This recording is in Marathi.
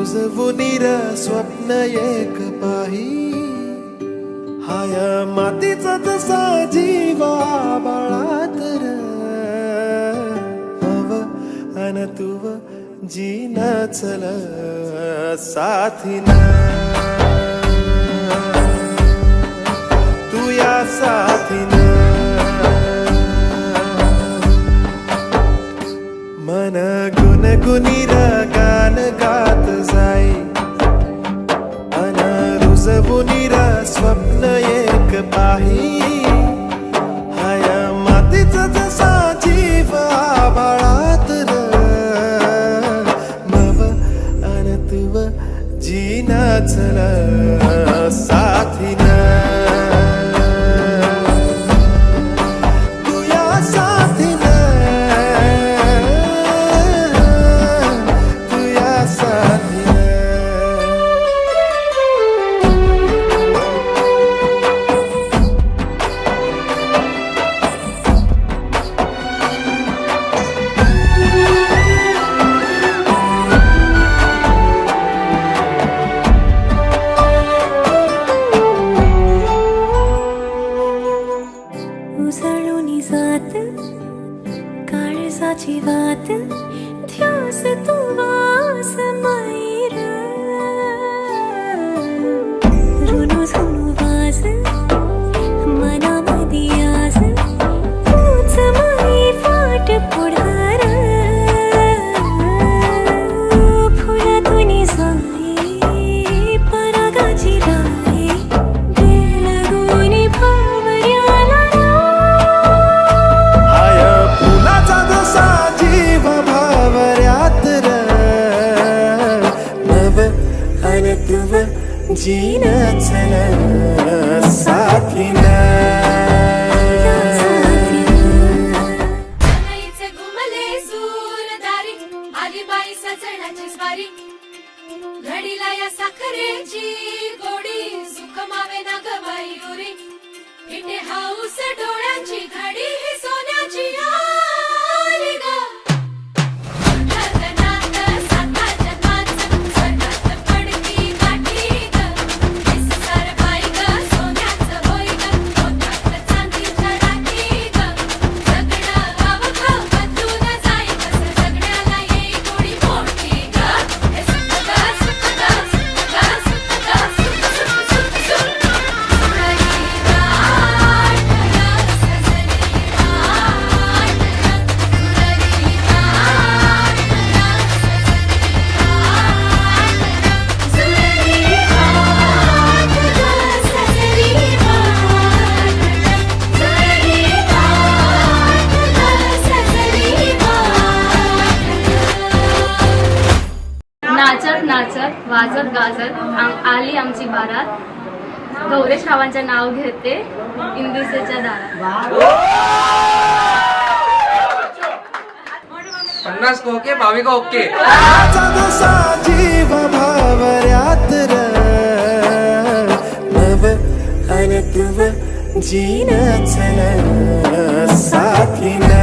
रुजवुनीर स्वप्न एक पाही हाया मातीचा तसा जीवा बाळात मव अन तुव जीन चल साथीना तू या साथीना मन गुणगुणीर गान गात जाई अन रुजवुनीर स्वप्न एक पाही हाया मातीचा जसा जीव आभाळात मव अन तुव जीना चल साथीना उजळूनी जात काळजाची वात ध्यास तू वास मैर रुनू झुनू वाज मनामधी आज तूच माई फाट पुढार फुलातूनी जाई परागाची राई बेलगुनी भावर्याला जीन चल साथीना घुमले सूरदारी आली बाई सजणाची स्वारी घडीला या साखरेची गोडी सुख मावे ना गबाई उरी इथे हाऊस डोळ्याची घडी ही सोन्याची आली ग नाचत नाचत वाजत गाजत आली आमची बारात गौरेशरावांचं नाव घेते इंदुसेच्या दारात 50 को ओके 22 को ओके जीव भावर्यात मव अन तुव जीन चल साथीना